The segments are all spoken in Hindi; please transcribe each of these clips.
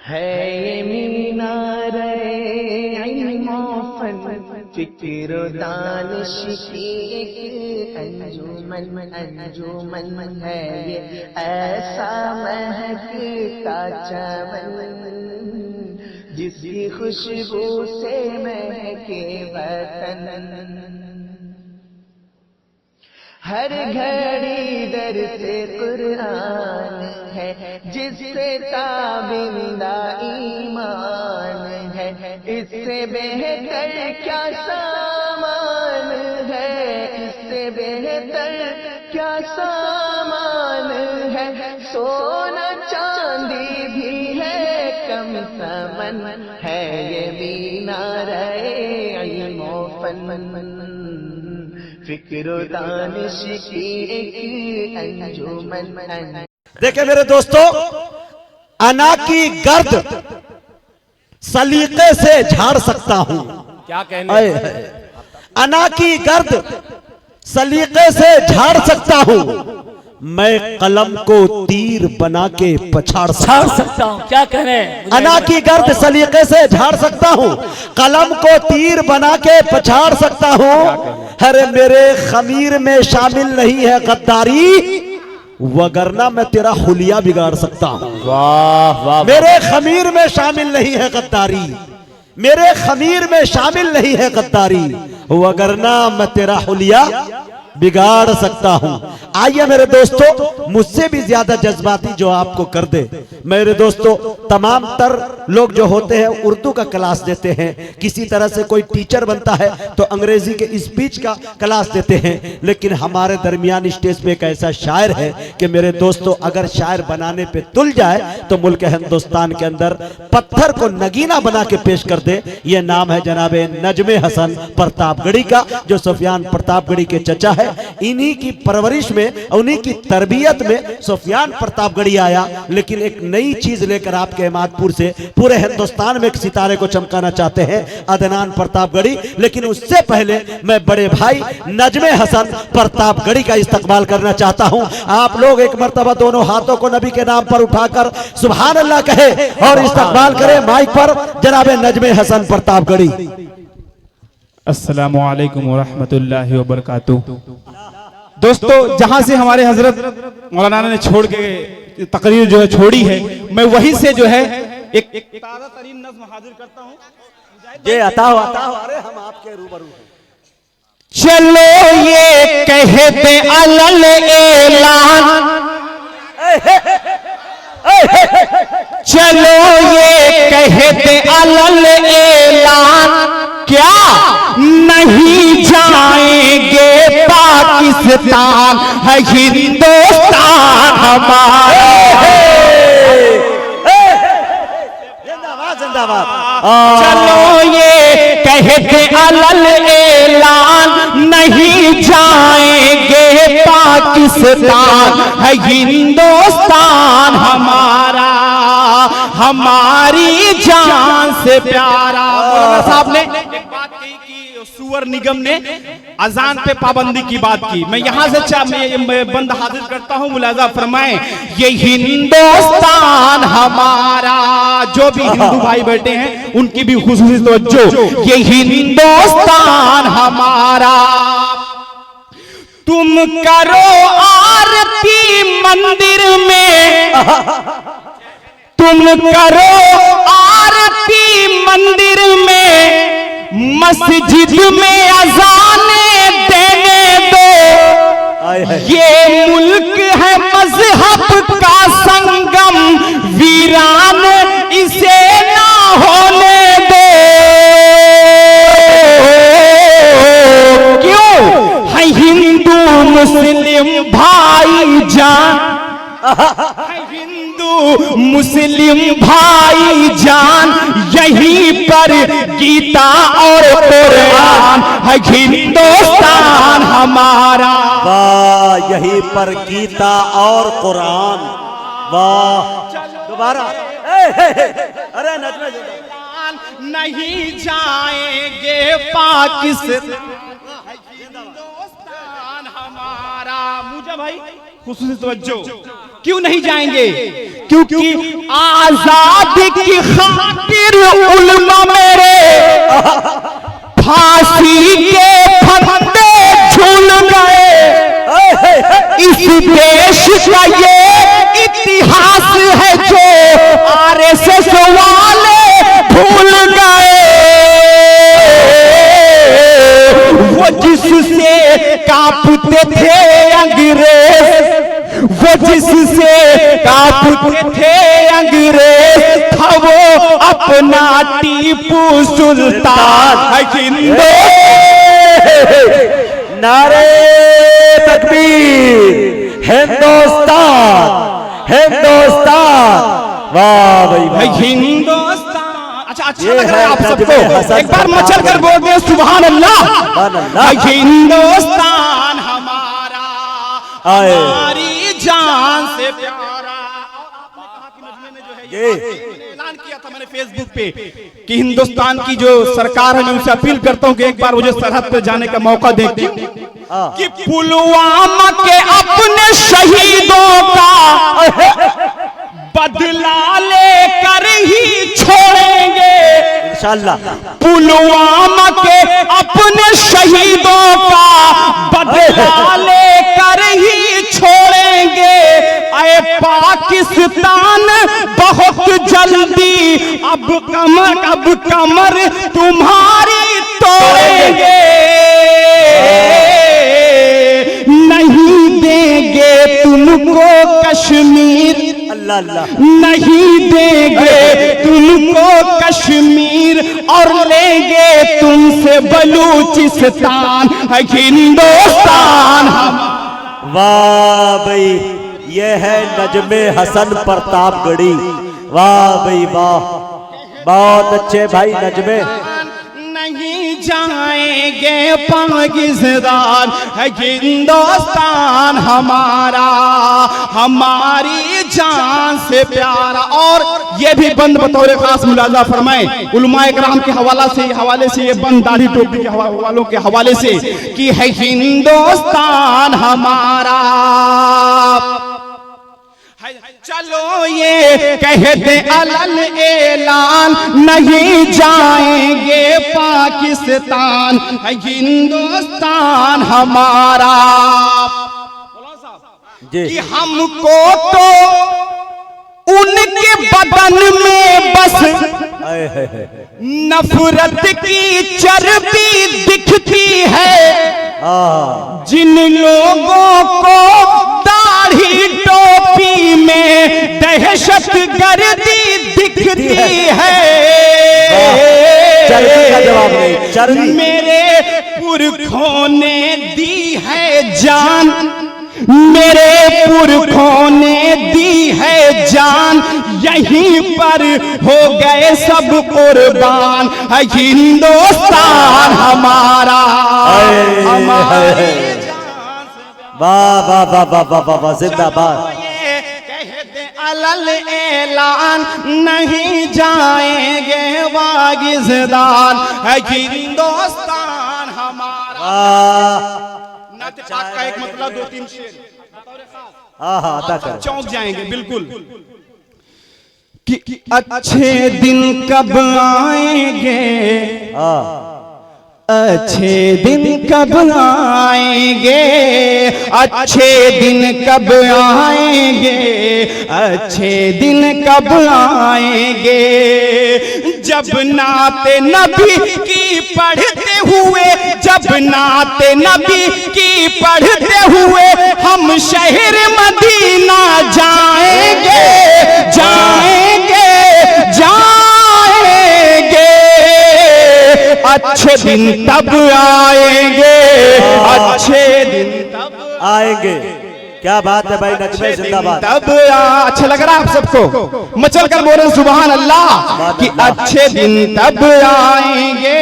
है ये मीनारे इल्म फन फिक्र दानिश की एक अंजुमन है ये, ऐसा महकता चमन जिसकी खुशबू से महके वतन। हर घड़ी दर्से कुरान है जिससे ताबिंदा ईमान है, इससे बेहतर क्या सामान है, इससे बेहतर क्या सामान है। सोना चांदी भी है कम समन है ये मीनारे इल्म फन फिक्र दानिश की एक अंजुमन। देखे मेरे दोस्तों, अना की गर्द सलीके से झाड़ सकता हूं। क्या कहने, अना की गर्द सलीके से झाड़ सकता हूं, मैं कलम को तीर बना के पछाड़ सकता हूं। क्या कहने, अना की गर्द सलीके से झाड़ सकता हूं, कलम को तीर बना के पछाड़ सकता हूं। अरे मेरे खमीर में शामिल नहीं है गद्दारी, वगरना मैं तेरा हुलिया बिगाड़ सकता हूं। वाह वाह, मेरे खमीर में शामिल नहीं है गद्दारी, मेरे खमीर में शामिल नहीं है गद्दारी, वगरना मैं तेरा हुलिया बिगाड़ सकता हूं। आइए मेरे दोस्तों, मुझसे भी ज्यादा जज्बाती जो आपको कर दे। मेरे दोस्तों, तमाम तर लोग जो होते हैं उर्दू का क्लास देते हैं, किसी तरह से कोई टीचर बनता है तो अंग्रेजी के स्पीच का क्लास देते हैं, लेकिन हमारे दरमियान स्टेज पे एक ऐसा शायर है कि मेरे दोस्तों, अगर शायर बनाने पे तुल जाए तो मुल्क हिंदुस्तान के अंदर पत्थर को नगीना बना के पेश कर दे। ये नाम है जनाबे नजमे हसन प्रतापगढ़ी का, जो सुफियान प्रतापगढ़ी के चचा है। इन्हीं की परवरिश में, उन्हीं की तरबियत में सुफियान प्रतापगढ़ी आया, लेकिन एक नई चीज लेकर आपके हिमायतपुर से पूरे हिंदुस्तान में एक सितारे को चमकाना चाहते हैं, अदनान प्रतापगढ़ी। लेकिन उससे पहले मैं बड़े भाई नजमे हसन प्रतापगढ़ी का इस्तकबाल करना चाहता हूं। आप लोग एक मर्तबा दोनों हाथों को नबी के नाम पर उठाकर सुभान अल्लाह कहे और इस्तकबाल करें माइक पर जनाबे नजमे हसन प्रतापगढ़ी। अस्सलामु अलैकुम वरहमतुल्लाहि वबरकातुहू। दोस्तों, जहां से हमारे हजरत मौलाना ने छोड़ के तकरीर जो है छोड़ी है, मैं वहीं से जो है एक ताज़ा तरीन नज़्म हाजिर करता हूं। ये अता हो, अरे हम आपके रूबरू हैं। चलो ये कहते अलल ऐलान, चलो ये कहते अलल ऐलान, क्या नहीं जाएंगे पाकिस्तान है हिंदुस्तान हमारा। जिंदाबाद जिंदाबाद। चलो ये कहते अलल ऐलान, नहीं जाएंगे पाकिस्तान है हिंदुस्तान हमारा, हमारी जान से प्यारा। मौलाना साहब ने एक बात कही कि सुअर निगम ने अजान पे पाबंदी की बात की। मैं यहाँ से मैं बंद हाजिर करता हूँ, मुलाजा फरमाएं। ये हिंदुस्तान हमारा, जो भी हिंदू भाई बैठे हैं उनकी भी खुसूसी तवज्जो। ये हिंदुस्तान हमारा, तुम करो आरती मंदिर में, तुम करो आरती मंदिर में, मस्जिद में अज़ाने देने दो। ये मुल्क है मजहब का संगम, वीरान इसे ना होने दो। क्यों है हिंदू मुस्लिम भाईजान, हिंदू मुस्लिम भाईजान, यहीं पर गीता और कुरान है हिंदुस्तान हमारा। वाह, यहीं पर गीता और कुरान। वाह, दोबारा। अरे नजमे नहीं जाएंगे पाकिस्तान हमारा। मुझे भाई खुसूसी तवज्जो, क्यों नहीं जाएंगे? क्योंकि आजादी की खातिर उल्मा मेरे फांसी के फंदे झूल गए। इस देश का ये इतिहास है जो आरएसएस वाले भूल गए। वो जिससे कांपते थे अंग्रेज, वो जिससे कांपते थे अंग्रेज, था वो अपना टीपू सुल्तान। नारे तकबीर, हिंदुस्तान हिंदुस्तान, वाह भाई वाह। हिंदुस्तान। अच्छा लग रहा है आप है सबको? एक बार मचल कर बोल दे सुभान अल्लाह। हिंदुस्तान हमारा, हमारी जान से प्यारा। ऐलान किया था मैंने फेसबुक पे कि हिंदुस्तान की जो सरकार है, मैं उनसे अपील करता हूं कि एक बार मुझे सरहद पे जाने का मौका दे कि पुलवामा के अपने शहीदों का बदला लेकर ही छोड़ेंगे इंशाअल्लाह। पुलवामा के अपने शहीदों का बदला लेकर ही छोड़ेंगे। अरे पाकिस्तान बहुत जल्दी अब कमर तुम्हारी तोड़ेंगे। नहीं देंगे तुमको कश्मीर, अल्लाह अल्लाह, नहीं देंगे तुमको कश्मीर, और लेंगे तुमसे बलूचिस्तान। हिंदुस्तान। वाह भाई, ये है नजमे हसन प्रतापगढ़ी। वाह भाई वाह, बहुत अच्छे भाई नजमे। नहीं जाएंगे पाकिस्तान, हिंदुस्तान हमारा, हमारी जान से प्यारा। और ये भी बंद बतौर खास मुलाजा फरमाए उलमाए कराम के हवाले से ये बंद दाढ़ी टोपी के वालों के हवाले से कि है हिंदुस्तान हमारा। चलो ये कहते अलल ऐलान, नहीं जाएंगे पाकिस्तान, हिंदुस्तान हमारा। कि हमको तो उनके बदन में बस नफरत की चर्बी दिखती है। जिन लोगों को दाढ़ी टोपी में दहशत गर्दी दिखती है, चर्बी का जवाब नहीं, चर्बी। मेरे पुरखों ने दी है जान, मेरे पुरखों ने दी है जान, यहीं पर हो गए सब कुर्बान। हिंदुस्तान हमारा, हमारी वाह वाह वाह वाह वाह वाह, जिंदाबाद। कहते अलल ऐलान, नहीं जाएंगे पाकिस्तान, हिंदुस्तान हमारा। पाक का एक मतलब 2-3 शेर हाँ अदा कर, चौंक जाएंगे बिल्कुल। कि अच्छे दिन कब आएंगे, अच्छे दिन कब आएंगे, अच्छे दिन कब आएंगे, अच्छे दिन कब आएंगे, जब नाते नबी की पढ़ते हुए, जब नाते नबी की पढ़ते हुए हम शहर मदीना जाएंगे, जाएंगे जाएंगे। अच्छे दिन तब आएंगे, अच्छे दिन तब आएंगे। क्या बात है भाई, नजमे जिंदाबाद। तब अच्छा लग रहा है आप सबको? मचल कर बोले सुभान अल्लाह। कि अच्छे दिन तब आएंगे,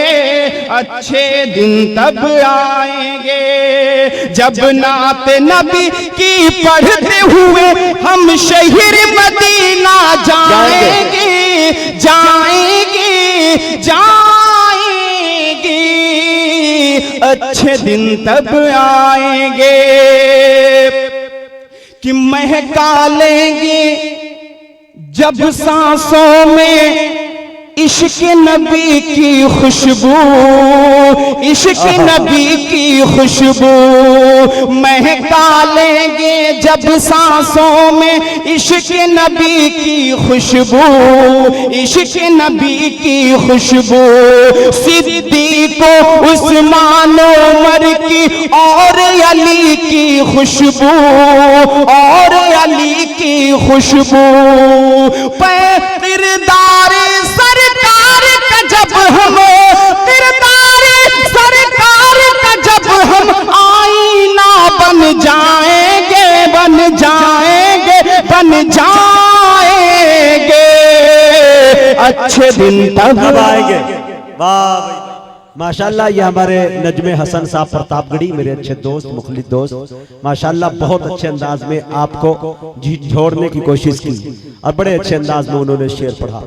अच्छे दिन तब आएंगे, जब नाते नबी की पढ़ते हुए हम शहर मदीना जाएंगे, जाएंगे जाएंगे। अच्छे दिन तब आएंगे कि महका लेंगे जब सांसों में इश्क नबी की खुशबू, इश्क नबी की खुशबू महका लेंगे जब सांसों में इश्क नबी की खुशबू, इश्क नबी की खुशबू। सिद्दीको उस्मान उमर की और अली की खुशबू, और अली की खुशबू। किरदार सरकार का जब हम, किरदार सरकार का जब हम आईना बन जाएंगे, बन जाएंगे, बन जाएंगे, अच्छे दिन तब आएंगे। वाह माशाल्लाह, ये हमारे नजमे हसन साहब प्रतापगढ़ी, मेरे अच्छे दोस्त, मुखलिस दोस्त, माशाल्लाह बहुत अच्छे अंदाज में आपको झोड़ने की कोशिश की और बड़े अच्छे अंदाज में उन्होंने शेर पढ़ा।